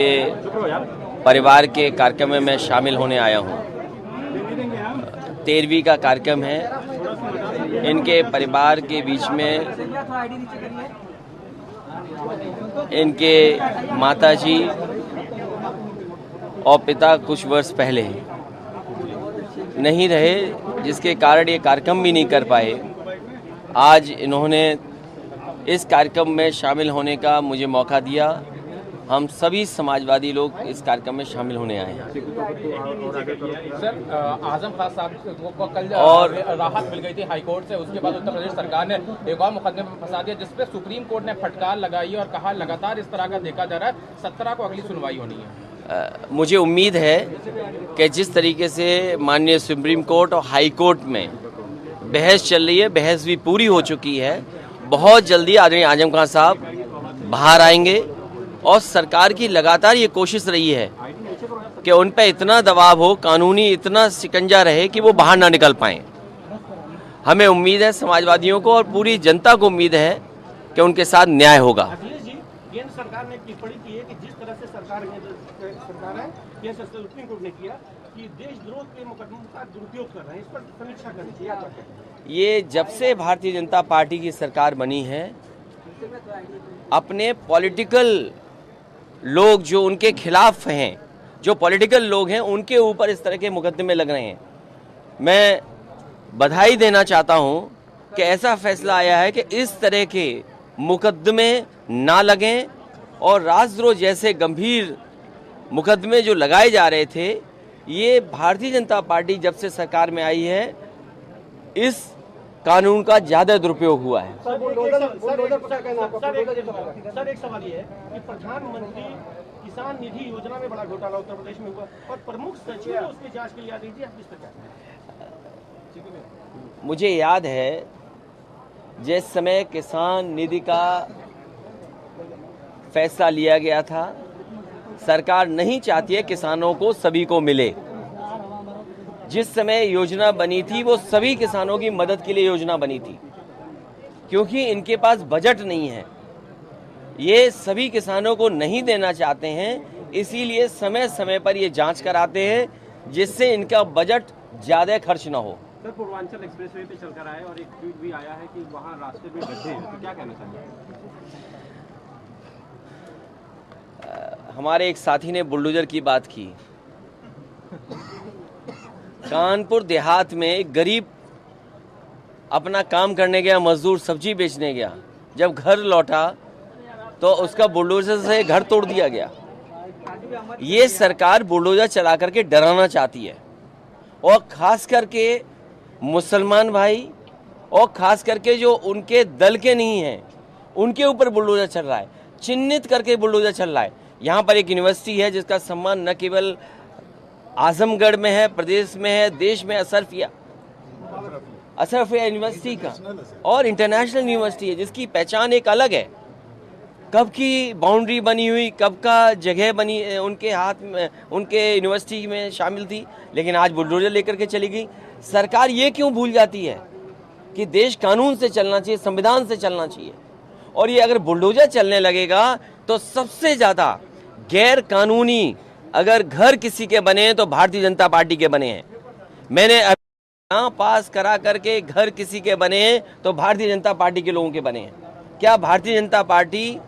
परिवार के कार्यक्रम में मैं शामिल होने आया हूँ। 13वीं का कार्यक्रम है। इनके परिवार के बीच में इनके माताजी और पिता कुछ वर्ष पहले नहीं रहे, जिसके कारण ये कार्यक्रम भी नहीं कर पाए। आज इन्होंने इस कार्यक्रम में शामिल होने का मुझे मौका दिया। हम सभी समाजवादी लोग इस कार्यक्रम में शामिल होने आए हैं। सर, आजम खान साहब को कल और राहत मिल गई थी हाई कोर्ट से। उसके बाद उत्तर प्रदेश सरकार ने एक और मुकदमे में फंसा दिया, जिसपे सुप्रीम कोर्ट ने फटकार लगाई और कहा लगातार इस तरह का देखा जा रहा है। 17 को अगली सुनवाई होनी है। मुझे उम्मीद है कि जिस तरीके से माननीय सुप्रीम कोर्ट और हाई कोर्ट में बहस चल रही है, बहस भी पूरी हो चुकी है। बहुत जल्दी आदरणीय आजम खान साहब बाहर आएंगे और सरकार की लगातार ये कोशिश रही है कि उन पर इतना दबाव हो, कानूनी इतना शिकंजा रहे कि वो बाहर ना निकल पाएं। हमें उम्मीद है, समाजवादियों को और पूरी जनता को उम्मीद है कि उनके साथ न्याय होगा। केंद्र सरकार ने टिप्पणी की है कि जिस तरह से सरकार है, केंद्र सुप्रीम कोर्ट ने किया कि देशद्रोह के मुकदमों का दुरुपयोग कर रहे हैं, इस पर समीक्षा करनी चाहिए। ये जब से भारतीय जनता पार्टी की सरकार बनी है, अपने पॉलिटिकल लोग जो उनके खिलाफ हैं, जो पॉलिटिकल लोग हैं, उनके ऊपर इस तरह के मुकदमे लग रहे हैं। मैं बधाई देना चाहता हूं कि ऐसा फैसला आया है कि इस तरह के मुकदमे ना लगें और राजद्रोह जैसे गंभीर मुकदमे जो लगाए जा रहे थे, ये भारतीय जनता पार्टी जब से सरकार में आई है, इस कानून का ज्यादा दुरुपयोग हुआ है। सर, एक सवाल ये है कि प्रधानमंत्री किसान निधि योजना में बड़ा घोटाला उत्तर प्रदेश में हुआ और प्रमुख सचिव ने उसकी जांच के लिए आदेश दिया। इस पर क्या? मुझे याद है जिस समय किसान निधि का फैसला लिया गया था, सरकार नहीं चाहती है किसानों को सभी को मिले। जिस समय योजना बनी थी वो सभी किसानों की मदद के लिए योजना बनी थी, क्योंकि इनके पास बजट नहीं है। ये सभी किसानों को नहीं देना चाहते हैं, इसीलिए समय समय पर ये जांच कराते हैं जिससे इनका बजट ज़्यादा खर्च ना हो। सर, पूर्वांचल एक्सप्रेसवे पे चलकर आए और एक ट्वीट भी आया है कि वहाँ रास्ते में गड्ढे हैं, तो क्या कहना चाहिए? हमारे एक साथी ने बुलडोजर की बात की। कानपुर देहात में एक गरीब अपना काम करने गया, मजदूर सब्जी बेचने गया, जब घर लौटा तो उसका बुलडोजर से घर तोड़ दिया गया। ये सरकार बुलडोजर चला करके डराना चाहती है, और खास करके मुसलमान भाई और खास करके जो उनके दल के नहीं हैं, उनके ऊपर बुलडोजर चल रहा है, चिन्हित करके बुलडोजर चल रहा है। यहाँ पर एक यूनिवर्सिटी है जिसका सम्मान न केवल आजमगढ़ में है, प्रदेश में है, देश में अशरफिया यूनिवर्सिटी का, और इंटरनेशनल यूनिवर्सिटी है जिसकी पहचान एक अलग है। कब की बाउंड्री बनी हुई, कब का जगह बनी उनके हाथ में, उनके यूनिवर्सिटी में शामिल थी, लेकिन आज बुलडोजर लेकर के चली गई। सरकार ये क्यों भूल जाती है कि देश कानून से चलना चाहिए, संविधान से चलना चाहिए, और ये अगर बुलडोजर चलने लगेगा तो सबसे ज़्यादा गैर कानूनी अगर घर किसी के बने हैं तो भारतीय जनता पार्टी के बने हैं। मैंने अभी पास करा करके घर किसी के बने हैं तो भारतीय जनता पार्टी के लोगों के बने हैं। क्या भारतीय जनता पार्टी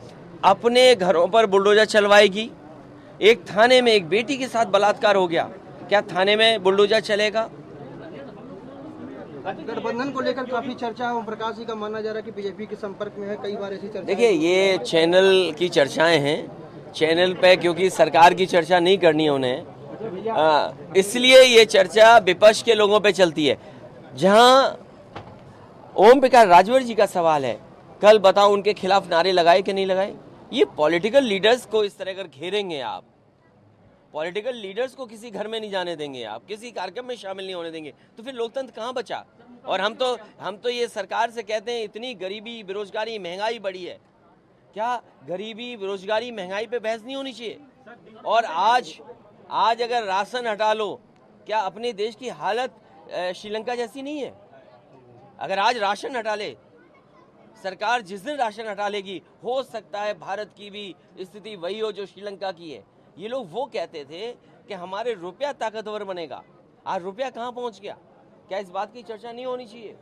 अपने घरों पर बुलडोजर चलवाएगी? एक थाने में एक बेटी के साथ बलात्कार हो गया, क्या थाने में बुलडोजर चलेगा? गठबंधन को लेकर काफी चर्चा है। ओम प्रकाश जी का मानना जा रहा है कि बीजेपी के संपर्क में है, कई बार ऐसी चर्चा। देखिए, ये चैनल की चर्चाएं हैं, चैनल पे क्योंकि सरकार की चर्चा नहीं करनी है उन्हें, इसलिए ये चर्चा विपक्ष के लोगों पे चलती है। जहां ओम प्रकाश राजभर जी का सवाल है, कल बताओ उनके खिलाफ नारे लगाए कि नहीं लगाए? ये पॉलिटिकल लीडर्स को इस तरह अगर घेरेंगे आप, पॉलिटिकल लीडर्स को किसी घर में नहीं जाने देंगे आप, किसी कार्यक्रम में शामिल नहीं होने देंगे, तो फिर लोकतंत्र कहाँ बचा? और हम तो ये सरकार से कहते हैं इतनी गरीबी, बेरोजगारी, महंगाई बढ़ी है, क्या गरीबी, बेरोजगारी, महंगाई पे बहस नहीं होनी चाहिए? और आज अगर राशन हटा लो, क्या अपने देश की हालत श्रीलंका जैसी नहीं है? अगर आज राशन हटा ले सरकार, जिस दिन राशन हटा लेगी, हो सकता है भारत की भी स्थिति वही हो जो श्रीलंका की है। ये लोग वो कहते थे कि हमारे रुपया ताकतवर बनेगा। आज रुपया कहाँ पहुँच गया? क्या इस बात की चर्चा नहीं होनी चाहिए?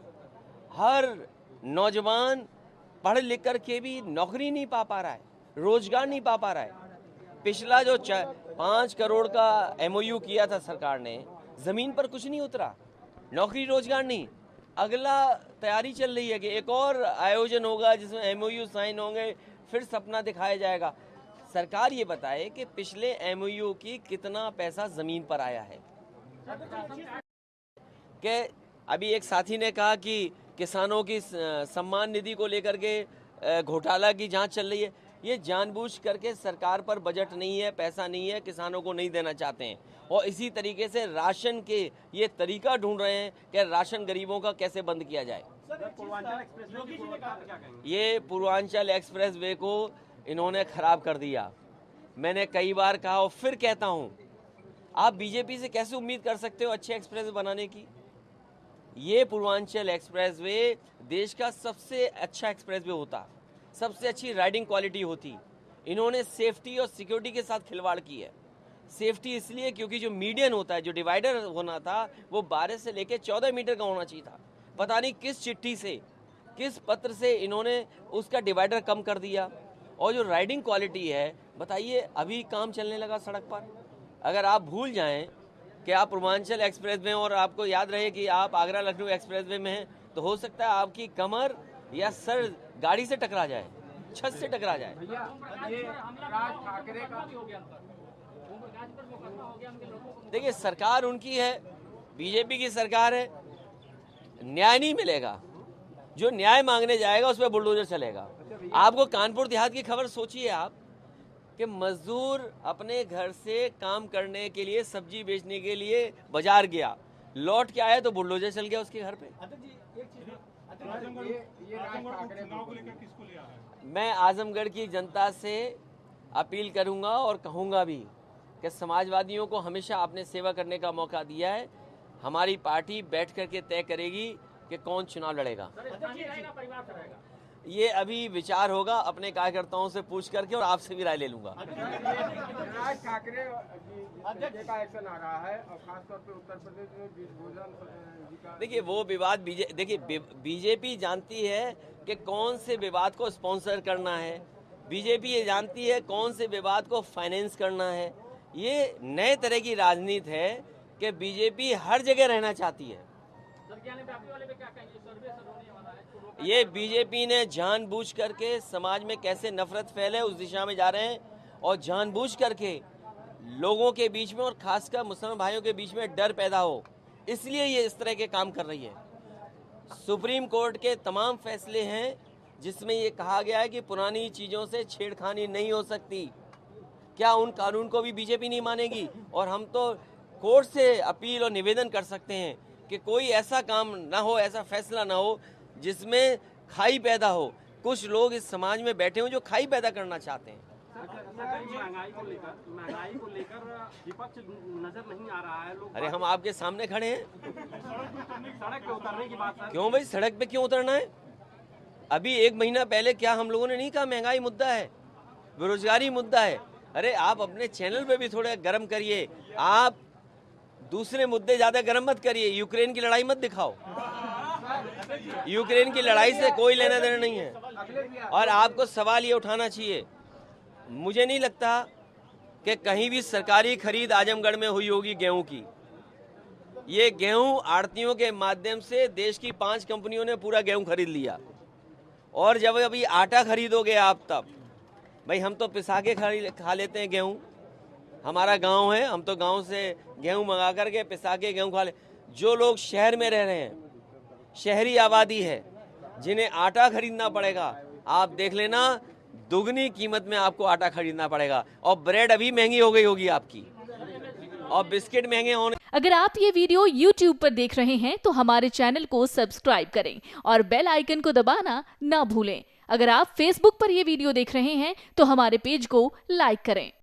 हर नौजवान पढ़ लिख कर के भी नौकरी नहीं पा रहा है, रोजगार नहीं पा रहा है। पिछला जो 5 करोड़ का MOU किया था सरकार ने, जमीन पर कुछ नहीं उतरा, नौकरी रोजगार नहीं। अगला तैयारी चल रही है कि एक और आयोजन होगा जिसमें MOU साइन होंगे, फिर सपना दिखाया जाएगा। सरकार ये बताए कि पिछले MOU की कितना पैसा जमीन पर आया है। कि अभी एक साथी ने कहा कि किसानों की सम्मान निधि को लेकर के घोटाला की जांच चल रही है। ये जानबूझ करके सरकार पर बजट नहीं है, पैसा नहीं है, किसानों को नहीं देना चाहते हैं और इसी तरीके से राशन के ये तरीका ढूंढ रहे हैं कि राशन गरीबों का कैसे बंद किया जाए। ये पूर्वांचल एक्सप्रेस वे को इन्होंने खराब कर दिया। मैंने कई बार कहा और फिर कहता हूँ, आप बीजेपी से कैसे उम्मीद कर सकते हो अच्छे एक्सप्रेस वे बनाने की? ये पूर्वांचल एक्सप्रेस वे देश का सबसे अच्छा एक्सप्रेस वे होता, सबसे अच्छी राइडिंग क्वालिटी होती। इन्होंने सेफ्टी और सिक्योरिटी के साथ खिलवाड़ की है। सेफ्टी इसलिए क्योंकि जो मीडियन होता है, जो डिवाइडर होना था, वो 12 से लेकर 14 मीटर का होना चाहिए था। पता नहीं किस चिट्ठी से, किस पत्र से इन्होंने उसका डिवाइडर कम कर दिया। और जो राइडिंग क्वालिटी है, बताइए अभी काम चलने लगा सड़क पर। अगर आप भूल जाएं कि आप पूर्वांचल एक्सप्रेस में और आपको याद रहे कि आप आगरा लखनऊ एक्सप्रेस वे में हैं, तो हो सकता है आपकी कमर या सर गाड़ी से टकरा जाए, छत से टकरा जाए। देखिए, सरकार उनकी है, बीजेपी की सरकार है, न्याय नहीं मिलेगा। जो न्याय मांगने जाएगा उस पर बुलडोजर चलेगा। आपको कानपुर देहात की खबर सोचिए आप कि मजदूर अपने घर से काम करने के लिए, सब्जी बेचने के लिए बाजार गया, लौट के आया तो बुलडोजर चल गया उसके घर पे। मैं आजमगढ़ की जनता से अपील करूंगा और कहूंगा भी कि समाजवादियों को हमेशा अपने सेवा करने का मौका दिया है। हमारी पार्टी बैठ करके तय करेगी कि कौन चुनाव लड़ेगा। ये अभी विचार होगा, अपने कार्यकर्ताओं से पूछ करके और आपसे भी राय ले लूंगा। राज ठाकरे का एक्शन आ रहा है और खासतौर पे उत्तर प्रदेश में भोजन। देखिए, वो विवाद बीजेपी जानती है कि कौन से विवाद को स्पॉन्सर करना है। बीजेपी ये जानती है कौन से विवाद को फाइनेंस करना है। ये नए तरह की राजनीति है कि बीजेपी हर जगह रहना चाहती है। ये बीजेपी ने जानबूझ करके समाज में कैसे नफरत फैले उस दिशा में जा रहे हैं और जानबूझ करके लोगों के बीच में और खासकर मुसलमान भाइयों के बीच में डर पैदा हो, इसलिए ये इस तरह के काम कर रही है। सुप्रीम कोर्ट के तमाम फैसले हैं जिसमें ये कहा गया है कि पुरानी चीज़ों से छेड़खानी नहीं हो सकती। क्या उन कानून को भी बीजेपी नहीं मानेगी? और हम तो कोर्ट से अपील और निवेदन कर सकते हैं कि कोई ऐसा काम ना हो, ऐसा फैसला ना हो जिसमें खाई पैदा हो। कुछ लोग इस समाज में बैठे हो जो खाई पैदा करना चाहते हैं। महंगाई को लेकर विपक्ष नजर नहीं आ रहा है। लोग अरे हम आपके सामने खड़े हैं। सड़क पे उतरने की बात है। क्यों भाई, सड़क पे क्यों उतरना है? अभी 1 महीना पहले क्या हम लोगों ने नहीं कहा महंगाई मुद्दा है, बेरोजगारी मुद्दा है? अरे आप अपने चैनल पे भी थोड़ा गर्म करिए। आप दूसरे मुद्दे ज्यादा गर्म मत करिए। यूक्रेन की लड़ाई मत दिखाओ। यूक्रेन की लड़ाई से कोई लेना देना नहीं है। और आपको सवाल ये उठाना चाहिए, मुझे नहीं लगता कि कहीं भी सरकारी खरीद आजमगढ़ में हुई होगी गेहूं की। ये गेहूं आड़तियों के माध्यम से देश की 5 कंपनियों ने पूरा गेहूं खरीद लिया। और जब अभी आटा खरीदोगे आप, तब भाई हम तो पिसा के खा लेते हैं गेहूं। हमारा गांव है, हम तो गांव से गेहूं मंगा करके पिसा के गेहूं खा ले। जो लोग शहर में रह रहे हैं, शहरी आबादी है, जिन्हें आटा खरीदना पड़ेगा, आप देख लेना दुगनी कीमत में आपको आटा खरीदना पड़ेगा। और ब्रेड अभी महंगी हो गई होगी आपकी, और बिस्किट महंगे होने। अगर आप ये वीडियो YouTube पर देख रहे हैं तो हमारे चैनल को सब्सक्राइब करें और बेल आइकन को दबाना ना भूलें। अगर आप Facebook पर ये वीडियो देख रहे हैं तो हमारे पेज को लाइक करें।